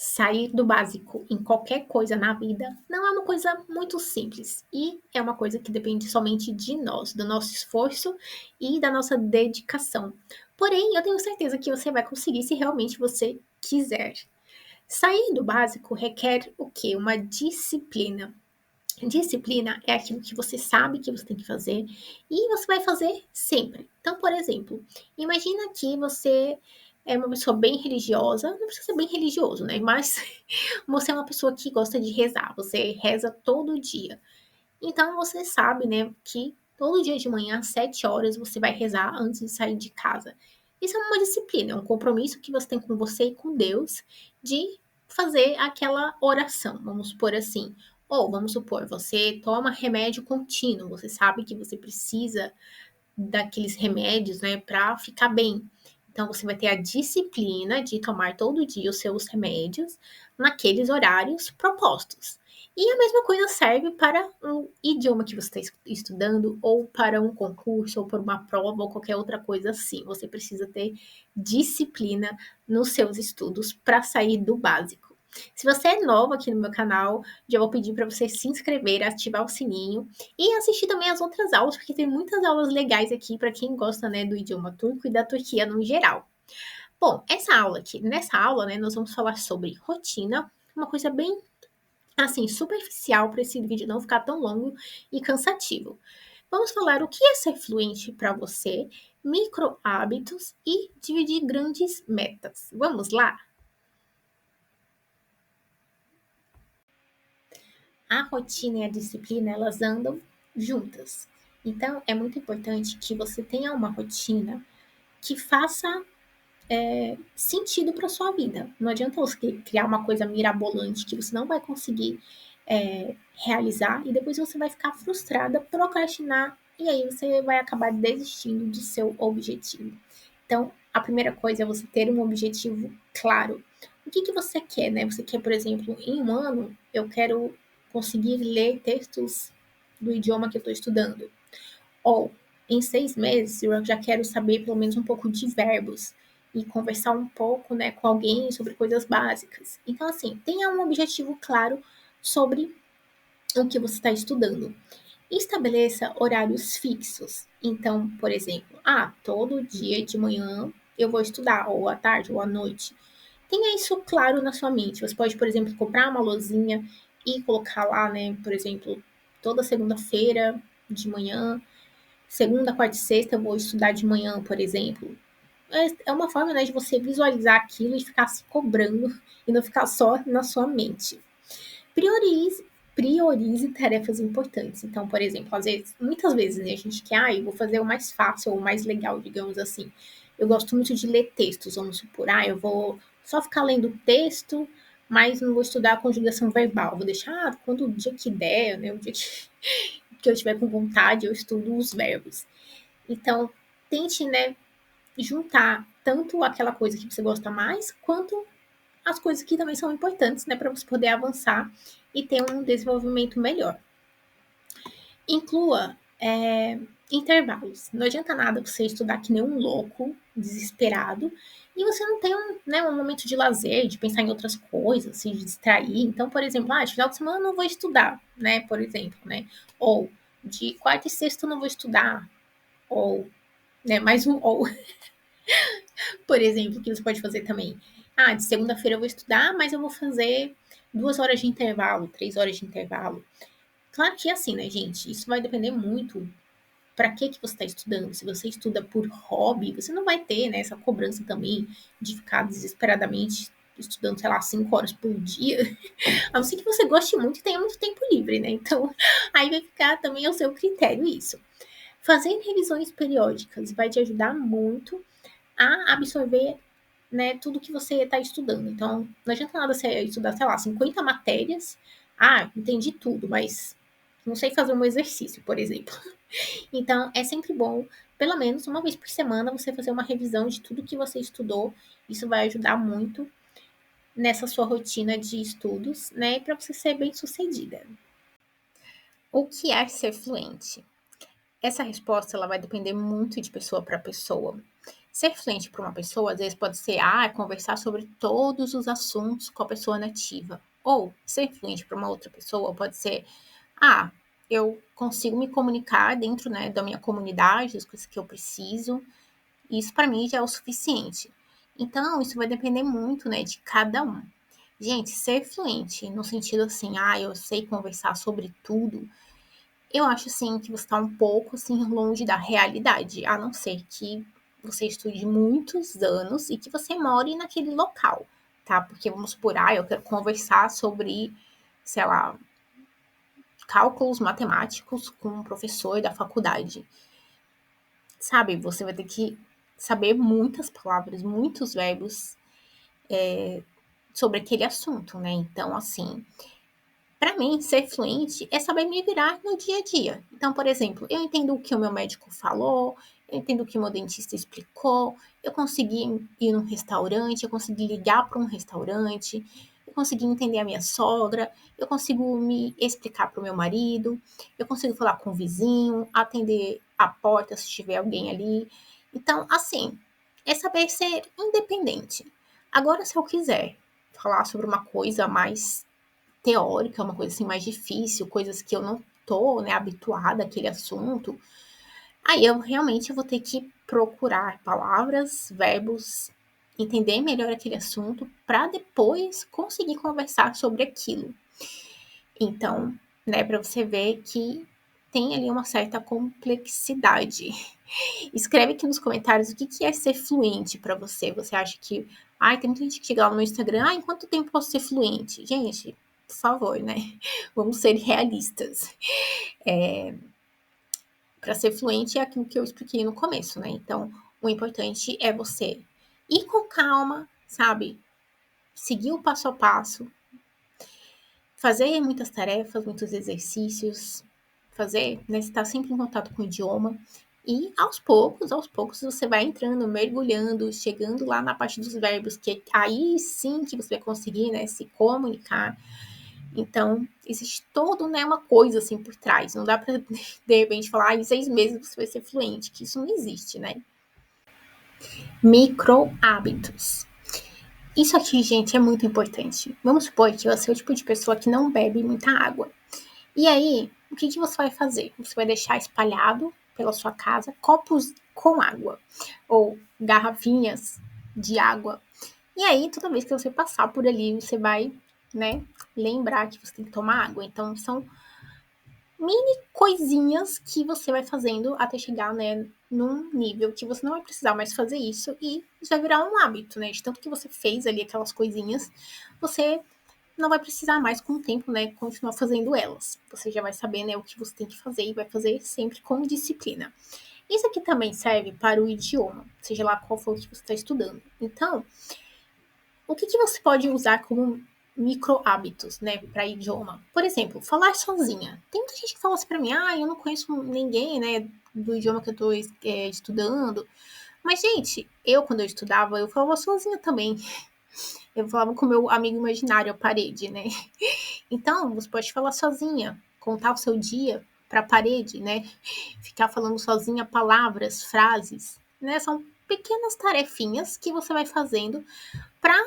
Sair do básico em qualquer coisa na vida não é uma coisa muito simples e é uma coisa que depende somente de nós, do nosso esforço e da nossa dedicação. Porém, eu tenho certeza que você vai conseguir se realmente você quiser. Sair do básico requer o quê? Uma disciplina. Disciplina é aquilo que você sabe que você tem que fazer e você vai fazer sempre. Então, por exemplo, imagina que você é uma pessoa bem religiosa, não precisa ser bem religioso, né? Mas você é uma pessoa que gosta de rezar, você reza todo dia. Então, você sabe, né, que todo dia de manhã, às 7 horas, você vai rezar antes de sair de casa. Isso é uma disciplina, é um compromisso que você tem com você e com Deus de fazer aquela oração, vamos supor assim. Ou, vamos supor, você toma remédio contínuo, você sabe que você precisa daqueles remédios, né, para ficar bem. Então, você vai ter a disciplina de tomar todo dia os seus remédios naqueles horários propostos. E a mesma coisa serve para um idioma que você está estudando, ou para um concurso, ou para uma prova, ou qualquer outra coisa assim. Você precisa ter disciplina nos seus estudos para sair do básico. Se você é novo aqui no meu canal, já vou pedir para você se inscrever, ativar o sininho e assistir também as outras aulas, porque tem muitas aulas legais aqui para quem gosta, né, do idioma turco e da Turquia no geral. Bom, nessa aula, né, nós vamos falar sobre rotina, uma coisa bem assim superficial para esse vídeo não ficar tão longo e cansativo. Vamos falar o que é ser fluente para você, micro hábitos e dividir grandes metas. Vamos lá? A rotina e a disciplina, elas andam juntas. Então, é muito importante que você tenha uma rotina que faça sentido para sua vida. Não adianta você criar uma coisa mirabolante que você não vai conseguir realizar e depois você vai ficar frustrada, procrastinar e aí você vai acabar desistindo do seu objetivo. Então, a primeira coisa é você ter um objetivo claro. O que você quer, né? Você quer, por exemplo, em um ano, eu quero conseguir ler textos do idioma que eu estou estudando. Ou, em 6 meses, eu já quero saber pelo menos um pouco de verbos e conversar um pouco, né, com alguém sobre coisas básicas. Então, assim, tenha um objetivo claro sobre o que você está estudando. Estabeleça horários fixos. Então, por exemplo, todo dia de manhã eu vou estudar, ou à tarde, ou à noite. Tenha isso claro na sua mente. Você pode, por exemplo, comprar uma lousinha e colocar lá, né, por exemplo, toda segunda-feira de manhã, segunda, quarta e sexta eu vou estudar de manhã, por exemplo. É uma forma, né, de você visualizar aquilo e ficar se cobrando e não ficar só na sua mente. Priorize, priorize tarefas importantes. Então, por exemplo, muitas vezes, né, a gente quer, eu vou fazer o mais fácil ou o mais legal, digamos assim. Eu gosto muito de ler textos, vamos supor, eu vou só ficar lendo texto, mas não vou estudar a conjugação verbal. Vou deixar, quando o dia que der, né, o dia que eu estiver com vontade, eu estudo os verbos. Então, tente, né, juntar tanto aquela coisa que você gosta mais, quanto as coisas que também são importantes, né, para você poder avançar e ter um desenvolvimento melhor. Inclua intervalos. Não adianta nada você estudar que nem um louco, desesperado, e você não tem um momento de lazer, de pensar em outras coisas, se distrair. Então, por exemplo, de final de semana eu não vou estudar, né, por exemplo, né? Ou de quarta e sexta eu não vou estudar, ou, né, mais um ou, por exemplo, que você pode fazer também. De segunda-feira eu vou estudar, mas eu vou fazer 2 horas de intervalo, 3 horas de intervalo. Claro que é assim, né, gente? Isso vai depender muito para que você está estudando. Se você estuda por hobby, você não vai ter, né, essa cobrança também de ficar desesperadamente estudando, sei lá, 5 horas por dia. A não ser que você goste muito e tenha muito tempo livre, né? Então, aí vai ficar também ao seu critério isso. Fazer revisões periódicas vai te ajudar muito a absorver, né, tudo que você está estudando. Então, não adianta nada você estudar, sei lá, 50 matérias. Entendi tudo, mas não sei fazer um exercício, por exemplo. Então, é sempre bom, pelo menos uma vez por semana, você fazer uma revisão de tudo que você estudou. Isso vai ajudar muito nessa sua rotina de estudos, né, para você ser bem sucedida. O que é ser fluente? Essa resposta ela vai depender muito de pessoa para pessoa. ser fluente para uma pessoa, às vezes pode ser, conversar sobre todos os assuntos com a pessoa nativa. Ou ser fluente para uma outra pessoa pode ser, eu consigo me comunicar dentro, né, da minha comunidade, as coisas que eu preciso. Isso para mim já é o suficiente. Então, isso vai depender muito, né, de cada um. Gente, ser fluente no sentido assim, eu sei conversar sobre tudo, eu acho assim que você está um pouco assim longe da realidade, a não ser que você estude muitos anos e que você more naquele local, tá? Porque vamos supor, eu quero conversar sobre, sei lá, cálculos matemáticos com um professor da faculdade. Sabe, você vai ter que saber muitas palavras, muitos verbos sobre aquele assunto, né? Então, assim, para mim, ser fluente é saber me virar no dia a dia. Então, por exemplo, eu entendo o que o meu médico falou, eu entendo o que o meu dentista explicou, eu consegui ir num restaurante, eu consegui ligar para um restaurante, eu consegui entender a minha sogra, eu consigo me explicar para o meu marido, eu consigo falar com o vizinho, atender a porta se tiver alguém ali. Então, assim, é saber ser independente. Agora, se eu quiser falar sobre uma coisa mais teórica, uma coisa assim mais difícil, coisas que eu não tô, né, habituada àquele assunto, aí eu realmente vou ter que procurar palavras, verbos, entender melhor aquele assunto para depois conseguir conversar sobre aquilo. Então, né, para você ver que tem ali uma certa complexidade. Escreve aqui nos comentários o que é ser fluente para você. Você acha que, tem muita gente que chega lá no meu Instagram, em quanto tempo posso ser fluente? Gente, por favor, né? Vamos ser realistas. Para ser fluente é aquilo que eu expliquei no começo, né? Então, o importante é você ir com calma, sabe? Seguir o passo a passo, fazer muitas tarefas, muitos exercícios, fazer, né? Estar sempre em contato com o idioma. E aos poucos você vai entrando, mergulhando, chegando lá na parte dos verbos, que aí sim que você vai conseguir, né, se comunicar. Então, existe todo, né, uma coisa assim por trás. Não dá para de repente falar, em 6 meses você vai ser fluente, que isso não existe, né? Micro hábitos. Isso aqui, gente, é muito importante. Vamos supor que você é o tipo de pessoa que não bebe muita água. E aí, o que você vai fazer? Você vai deixar espalhado pela sua casa copos com água ou garrafinhas de água. E aí, toda vez que você passar por ali, você vai, né, lembrar que você tem que tomar água. Então, são mini coisinhas que você vai fazendo até chegar, né, num nível que você não vai precisar mais fazer isso e isso vai virar um hábito, né? De tanto que você fez ali aquelas coisinhas, você não vai precisar mais com o tempo, né, continuar fazendo elas. Você já vai saber, né, o que você tem que fazer e vai fazer sempre com disciplina. Isso aqui também serve para o idioma, seja lá qual for o que você está estudando. Então, o que você pode usar como micro hábitos, né, para idioma? Por exemplo, falar sozinha. Tem muita gente que fala assim para mim, eu não conheço ninguém, né, do idioma que eu estou estudando. Mas, gente, quando eu estudava, eu falava sozinha também. Eu falava com o meu amigo imaginário, a parede, né? Então, você pode falar sozinha, contar o seu dia para a parede, né? Ficar falando sozinha palavras, frases, né? São pequenas tarefinhas que você vai fazendo para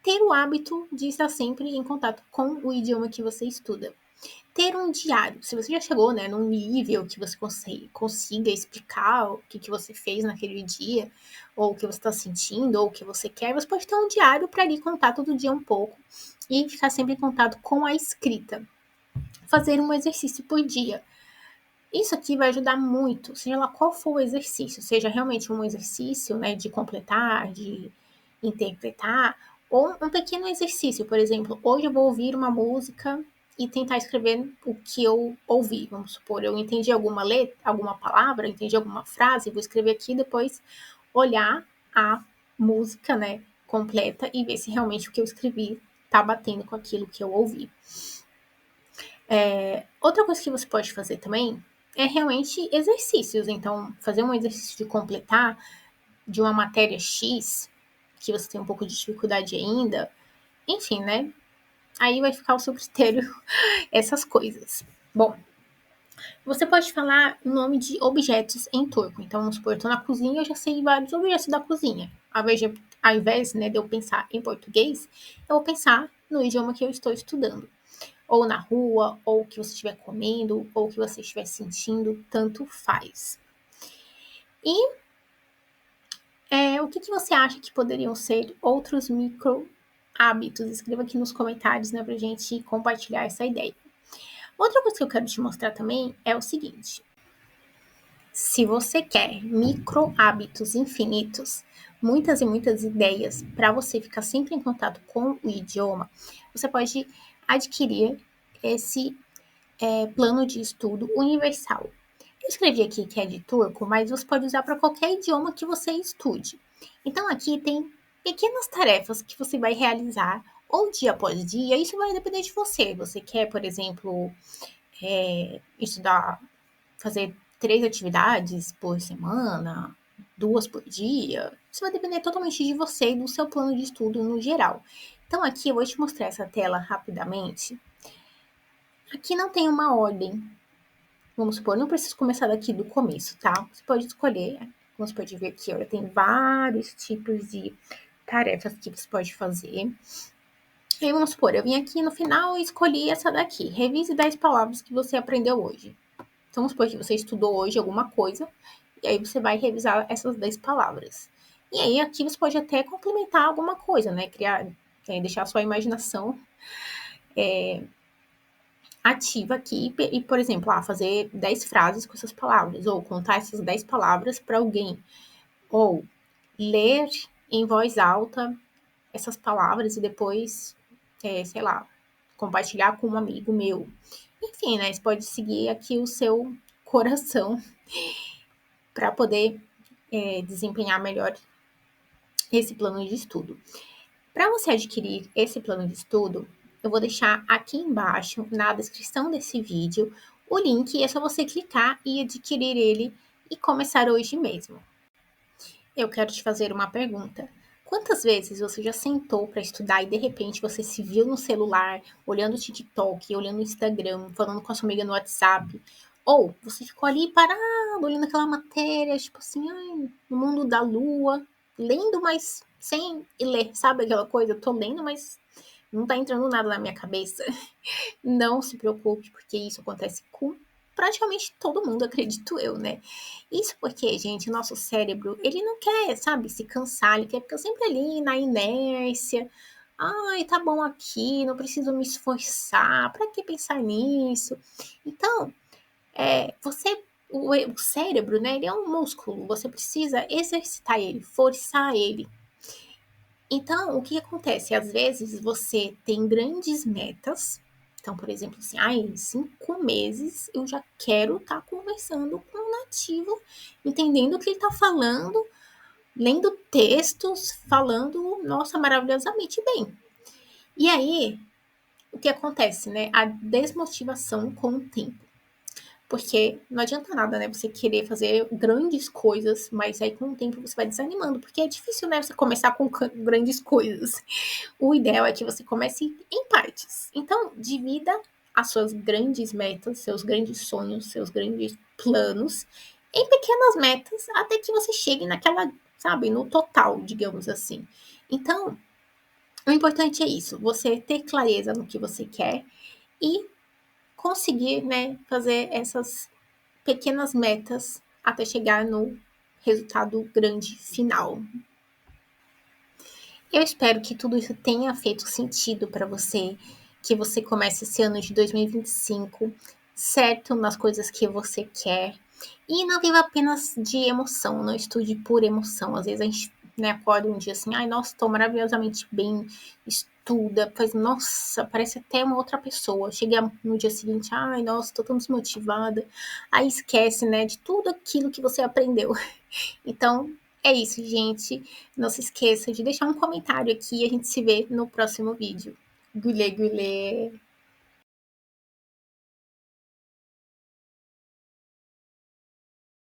ter o hábito de estar sempre em contato com o idioma que você estuda. Ter um diário. Se você já chegou, né, num nível que você consiga explicar o que você fez naquele dia, ou o que você está sentindo, ou o que você quer, você pode ter um diário para ir contar todo dia um pouco e ficar sempre em contato com a escrita. Fazer um exercício por dia. Isso aqui vai ajudar muito, seja lá qual for o exercício, seja realmente um exercício, né, de completar, de interpretar, ou um pequeno exercício, por exemplo, hoje eu vou ouvir uma música e tentar escrever o que eu ouvi. Vamos supor, eu entendi alguma letra, alguma palavra, entendi alguma frase, vou escrever aqui e depois olhar a música, né, completa e ver se realmente o que eu escrevi tá batendo com aquilo que eu ouvi. Outra coisa que você pode fazer também é realmente exercícios. Então, fazer um exercício de completar de uma matéria X, que você tem um pouco de dificuldade ainda, enfim, né? Aí vai ficar ao seu critério essas coisas. Bom, Você pode falar o nome de objetos em turco. Então, vamos supor, eu tô na cozinha, eu já sei vários objetos da cozinha. Ao invés, né, de eu pensar em português, eu vou pensar no idioma que eu estou estudando. Ou na rua, ou o que você estiver comendo, ou o que você estiver sentindo, tanto faz. E o que você acha que poderiam ser outros micro hábitos? Escreva aqui nos comentários, né, pra gente compartilhar essa ideia. Outra coisa que eu quero te mostrar também é o seguinte: se você quer micro hábitos infinitos, muitas e muitas ideias para você ficar sempre em contato com o idioma, você pode adquirir esse plano de estudo universal. Eu escrevi aqui que é de turco, mas você pode usar para qualquer idioma que você estude. Então aqui tem pequenas tarefas que você vai realizar ou dia após dia, isso vai depender de você. Você quer, por exemplo, estudar, fazer 3 atividades por semana, 2 por dia. Isso vai depender totalmente de você e do seu plano de estudo no geral. Então aqui eu vou te mostrar essa tela rapidamente. Aqui não tem uma ordem. Vamos supor, não preciso começar daqui do começo, tá? Você pode escolher. Vamos pode ver aqui, olha, tem vários tipos de tarefas que você pode fazer. E aí, vamos supor, eu vim aqui no final e escolhi essa daqui. Revise 10 palavras que você aprendeu hoje. Então, vamos supor que você estudou hoje alguma coisa, e aí você vai revisar essas 10 palavras. E aí, aqui você pode até complementar alguma coisa, né? Criar, deixar a sua imaginação ativa aqui e, por exemplo, fazer 10 frases com essas palavras, ou contar essas 10 palavras para alguém, ou ler em voz alta essas palavras e depois, sei lá, compartilhar com um amigo meu. Enfim, né? Você pode seguir aqui o seu coração para poder desempenhar melhor esse plano de estudo. Para você adquirir esse plano de estudo, eu vou deixar aqui embaixo, na descrição desse vídeo, o link, e é só você clicar e adquirir ele e começar hoje mesmo. Eu quero te fazer uma pergunta. Quantas vezes você já sentou para estudar e de repente você se viu no celular, olhando o TikTok, olhando o Instagram, falando com a sua amiga no WhatsApp? Ou você ficou ali parado, olhando aquela matéria, tipo assim, ai, no mundo da lua, lendo, mas sem ler, sabe aquela coisa? Eu tô lendo, mas não tá entrando nada na minha cabeça. Não se preocupe, porque isso acontece com praticamente todo mundo, acredito eu, né? Isso porque, gente, o nosso cérebro, ele não quer, sabe, se cansar, ele quer ficar sempre ali na inércia. Ai, tá bom aqui, não preciso me esforçar, pra que pensar nisso? Então, o cérebro, né, ele é um músculo, você precisa exercitar ele, forçar ele. Então, o que acontece? Às vezes você tem grandes metas. Então, por exemplo, assim, em 5 meses eu já quero estar conversando com um nativo, entendendo o que ele está falando, lendo textos, falando, nossa, maravilhosamente bem. E aí, o que acontece, né? A desmotivação com o tempo. Porque não adianta nada, né? Você querer fazer grandes coisas, mas aí com o tempo você vai desanimando, porque é difícil, né? Você começar com grandes coisas. O ideal é que você comece em partes. Então, divida as suas grandes metas, seus grandes sonhos, seus grandes planos em pequenas metas até que você chegue naquela, sabe, no total, digamos assim. Então, o importante é isso, você ter clareza no que você quer e conseguir, né, fazer essas pequenas metas até chegar no resultado grande final. Eu espero que tudo isso tenha feito sentido para você, que você comece esse ano de 2025 certo nas coisas que você quer e não viva apenas de emoção, não estude por emoção. Às vezes a gente, né, acorda um dia assim, ai, nossa, estou maravilhosamente bem, estuda, faz, nossa, parece até uma outra pessoa. Chega no dia seguinte, ai, nossa, estou tão desmotivada. Aí esquece, né, de tudo aquilo que você aprendeu. Então, é isso, gente. Não se esqueça de deixar um comentário aqui e a gente se vê no próximo vídeo. Gulê, gulê!